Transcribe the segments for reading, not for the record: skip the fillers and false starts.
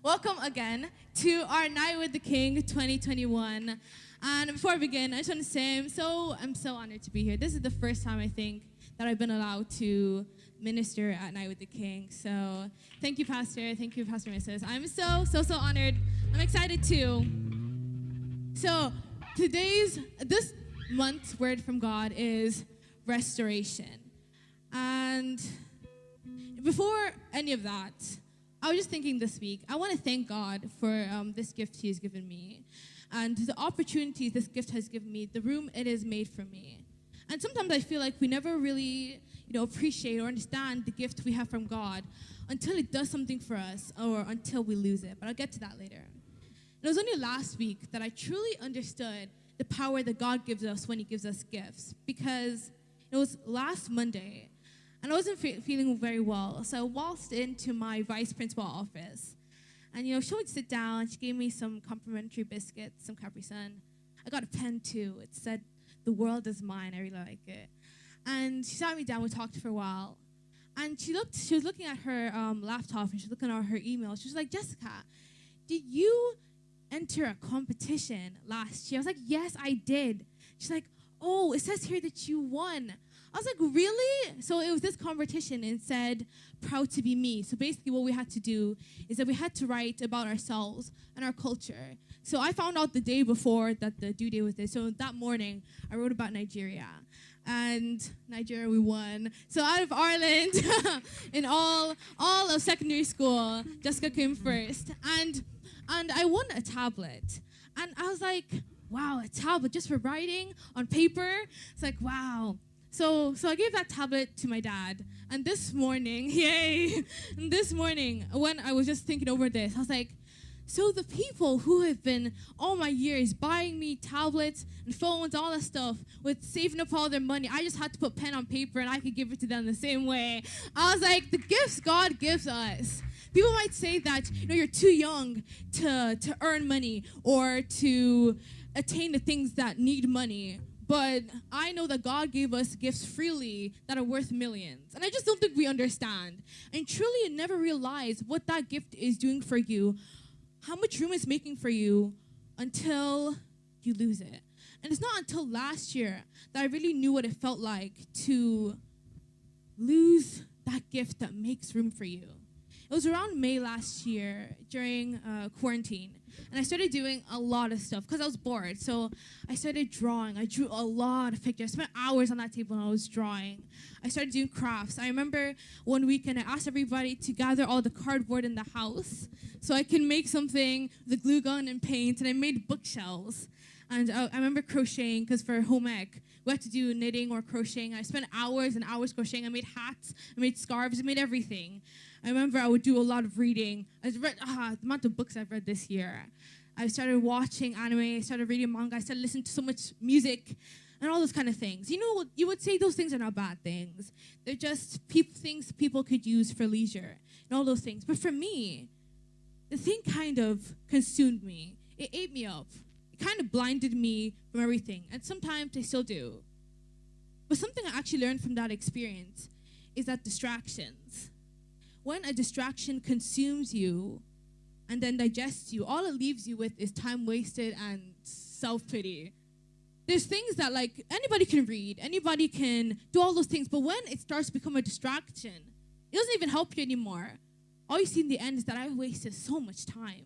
Welcome again to our Night with the King 2021. And before I begin, I just want to say I'm so honored to be here. This is the first time I think that I've been allowed to minister at Night with the King. So thank you, Pastor. Thank you, Pastor Mrs. I'm so honored. I'm excited too. So this month's word from God is restoration. And before any of that, I was just thinking this week, I want to thank God for this gift He has given me and the opportunities this gift has given me, the room it has made for me. And sometimes I feel like we never really, appreciate or understand the gift we have from God until it does something for us or until we lose it. But I'll get to that later. It was only last week that I truly understood the power that God gives us when He gives us gifts, because it was last Monday. And I wasn't feeling very well, so I waltzed into my vice principal office. And, she wanted to sit down. She gave me some complimentary biscuits, some Capri Sun. I got a pen, too. It said, "The world is mine." I really like it. And she sat me down. We talked for a while. And she was looking at her laptop, and she was looking at her email. She was like, "Jessica, did you enter a competition last year?" I was like, "Yes, I did." She's like, "Oh, it says here that you won." I was like, "Really?" So it was this competition, and it said, "Proud to be me." So basically what we had to do is that we had to write about ourselves and our culture. So I found out the day before that the due date was there. So that morning, I wrote about Nigeria. And Nigeria, we won. So out of Ireland, in all of secondary school, Jessica came first. And I won a tablet. And I was like, wow, a tablet just for writing on paper? It's like, wow. So I gave that tablet to my dad. And this morning, when I was just thinking over this, I was like, so the people who have been all my years buying me tablets and phones, all that stuff, with saving up all their money, I just had to put pen on paper and I could give it to them the same way. I was like, the gifts God gives us. People might say that, you're too young to earn money or to attain the things that need money. But I know that God gave us gifts freely that are worth millions. And I just don't think we understand. And truly never realize what that gift is doing for you, how much room it's making for you until you lose it. And it's not until last year that I really knew what it felt like to lose that gift that makes room for you. It was around May last year during quarantine. And I started doing a lot of stuff because I was bored. So I started drawing. I drew a lot of pictures. I spent hours on that table and I was drawing. I started doing crafts. I remember one weekend I asked everybody to gather all the cardboard in the house so I can make something with a glue gun and paint. And I made bookshelves. And I remember crocheting because for home ec, we had to do knitting or crocheting. I spent hours and hours crocheting. I made hats. I made scarves. I made everything. I remember I would do a lot of reading. I read the amount of books I've read this year. I started watching anime. I started reading manga. I started listening to so much music and all those kind of things. You would say those things are not bad things. They're just things people could use for leisure and all those things. But for me, the thing kind of consumed me. It ate me up. It kind of blinded me from everything. And sometimes they still do. But something I actually learned from that experience is that distractions. When a distraction consumes you and then digests you, all it leaves you with is time wasted and self-pity. There's things that anybody can read, anybody can do all those things, but when it starts to become a distraction, it doesn't even help you anymore. All you see in the end is that I wasted so much time.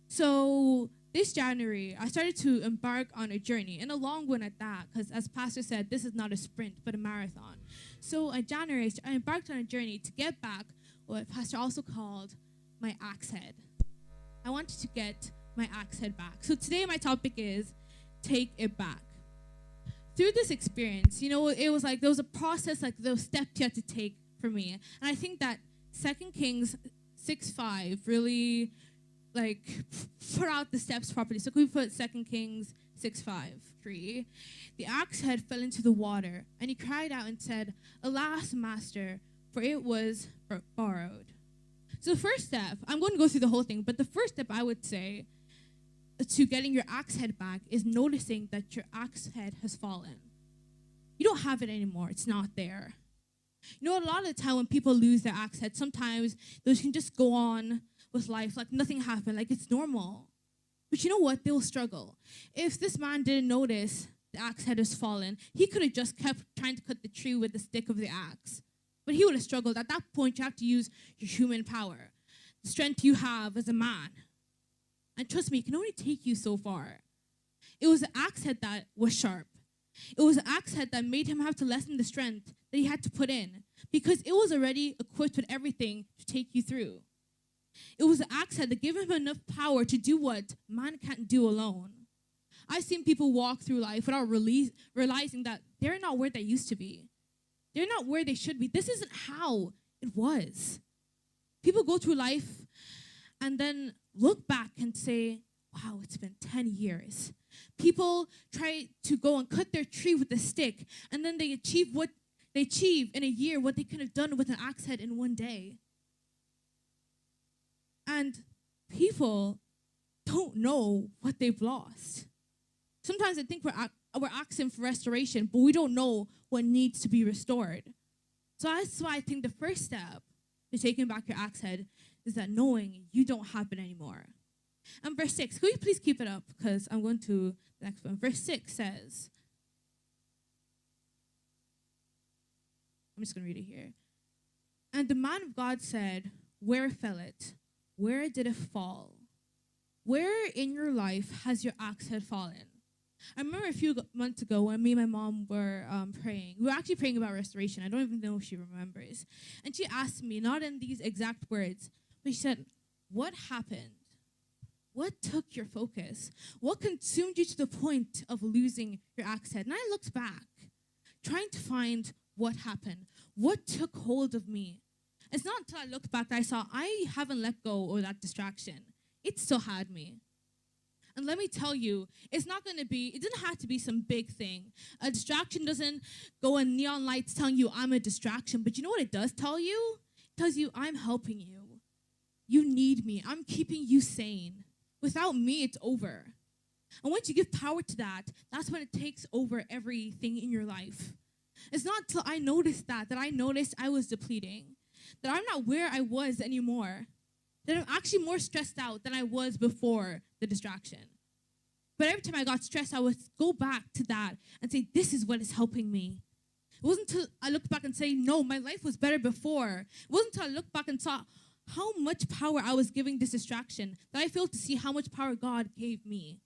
So this January, I started to embark on a journey, and a long one at that, because as Pastor said, this is not a sprint, but a marathon. So in January, I embarked on a journey to get back what Pastor also called my axe head. I wanted to get my axe head back. So today my topic is take it back. Through this experience, it was like there was a process, there was steps you had to take for me. And I think that 2 Kings 6:5 really put out the steps properly. So we put 2 Kings 6:5. The axe head fell into the water, and he cried out and said, "Alas, master, for it was borrowed." So the first step, I'm going to go through the whole thing, but the first step I would say to getting your axe head back is noticing that your axe head has fallen. You don't have it anymore. It's not there. A lot of the time when people lose their axe head, sometimes those can just go on with life, like nothing happened, like it's normal. But you know what? They will struggle. If this man didn't notice the axe head has fallen, he could have just kept trying to cut the tree with the stick of the axe. But he would have struggled. At that point, you have to use your human power, the strength you have as a man. And trust me, it can only take you so far. It was the axe head that was sharp. It was the axe head that made him have to lessen the strength that he had to put in, because it was already equipped with everything to take you through. It was the axe head that gave him enough power to do what man can't do alone. I've seen people walk through life without realizing that they're not where they used to be. They're not where they should be. This isn't how it was. People go through life and then look back and say, wow, it's been 10 years. People try to go and cut their tree with a stick, and then they achieve in a year what they could have done with an axe head in one day. And people don't know what they've lost. Sometimes I think we're asking for restoration, but we don't know what needs to be restored. So that's why I think the first step to taking back your axe head is that knowing you don't have it anymore. And verse 6, could you please keep it up? Because I'm going to the next one. Verse 6 says, I'm just going to read it here. And the man of God said, where fell it? Where did it fall? Where in your life has your axe head fallen? I remember a few months ago when me and my mom were praying. We were actually praying about restoration. I don't even know if she remembers. And she asked me, not in these exact words, but she said, what happened? What took your focus? What consumed you to the point of losing your axe head? And I looked back, trying to find what happened. What took hold of me? It's not until I looked back that I saw I haven't let go of that distraction. It still had me. And let me tell you, it doesn't have to be some big thing. A distraction doesn't go in neon lights telling you I'm a distraction. But you know what it does tell you? It tells you I'm helping you. You need me. I'm keeping you sane. Without me, it's over. And once you give power to that, that's when it takes over everything in your life. It's not until I noticed that I noticed I was depleting, that I'm not where I was anymore, that I'm actually more stressed out than I was before the distraction. But every time I got stressed, I would go back to that and say, this is what is helping me. It wasn't until I looked back and say, no, my life was better before. It wasn't until I looked back and saw how much power I was giving this distraction that I failed to see how much power God gave me.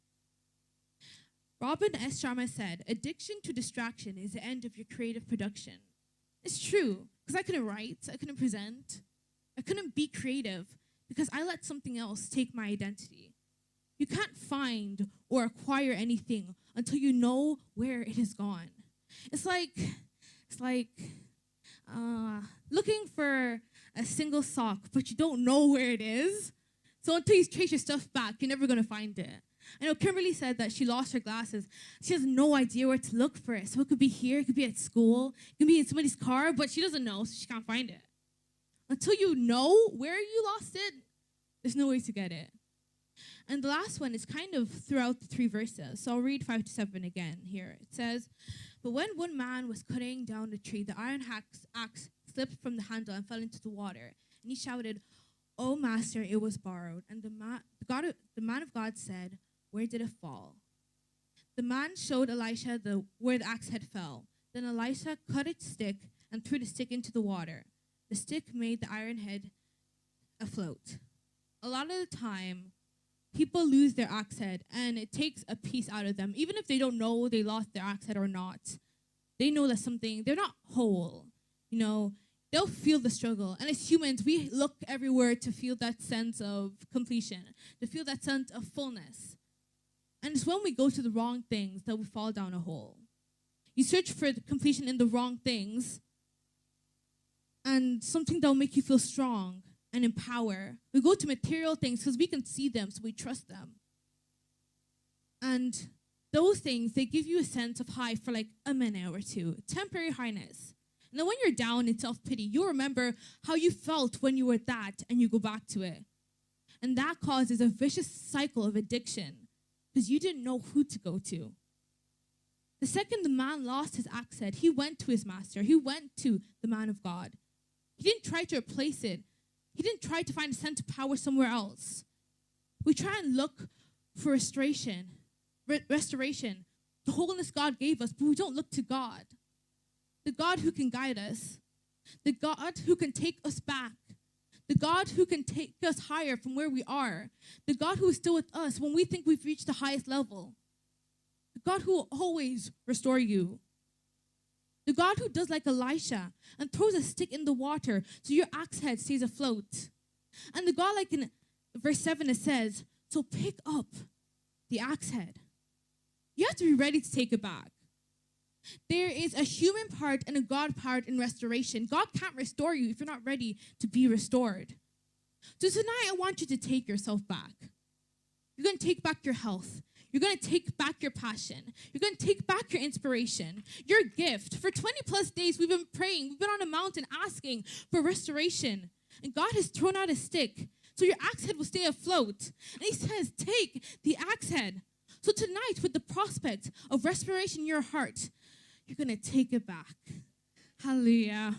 Robin S. Sharma said, addiction to distraction is the end of your creative production. It's true, because I couldn't write, I couldn't present, I couldn't be creative because I let something else take my identity. You can't find or acquire anything until you know where it has gone. It's like looking for a single sock, but you don't know where it is. So until you trace your stuff back, you're never going to find it. I know Kimberly said that she lost her glasses. She has no idea where to look for it. So it could be here, it could be at school, it could be in somebody's car, but she doesn't know, so she can't find it. Until you know where you lost it, there's no way to get it. And the last one is kind of throughout the 3 verses. So I'll read 5 to 7 again here. It says, but when one man was cutting down the tree, the iron axe slipped from the handle and fell into the water. And he shouted, "Oh, master, it was borrowed." And the man of God said, "Where did it fall?" The man showed Elisha where the axe head fell. Then Elisha cut its stick and threw the stick into the water. The stick made the iron head afloat. A lot of the time, people lose their axe head, and it takes a piece out of them. Even if they don't know they lost their axe head or not, they know that they're not whole. You know, they'll feel the struggle. And as humans, we look everywhere to feel that sense of completion, to feel that sense of fullness. And it's when we go to the wrong things that we fall down a hole. You search for the completion in the wrong things, and something that will make you feel strong and empower. We go to material things because we can see them, so we trust them. And those things, they give you a sense of high for like a minute or two, temporary highness. And then when you're down in self-pity, you'll remember how you felt when you were at that, and you go back to it. And that causes a vicious cycle of addiction because you didn't know who to go to. The second the man lost his axe head, he went to his master. He went to the man of God. He didn't try to replace it. He didn't try to find a sense of power somewhere else. We try and look for restoration, the wholeness God gave us, but we don't look to God. The God who can guide us, the God who can take us back, the God who can take us higher from where we are, the God who is still with us when we think we've reached the highest level, the God who will always restore you, the God who does like Elisha and throws a stick in the water so your axe head stays afloat, and the God like in verse 7 it says, so pick up the axe head. You have to be ready to take it back. There is a human part and a God part in restoration. God can't restore you if you're not ready to be restored. So tonight I want you to take yourself back. You're going to take back your health. You're going to take back your passion. You're going to take back your inspiration, your gift. For 20 plus days we've been praying. We've been on a mountain asking for restoration. And God has thrown out a stick so your axe head will stay afloat. And he says, take the axe head. So tonight, with the prospect of restoration in your heart, you're going to take it back. Hallelujah.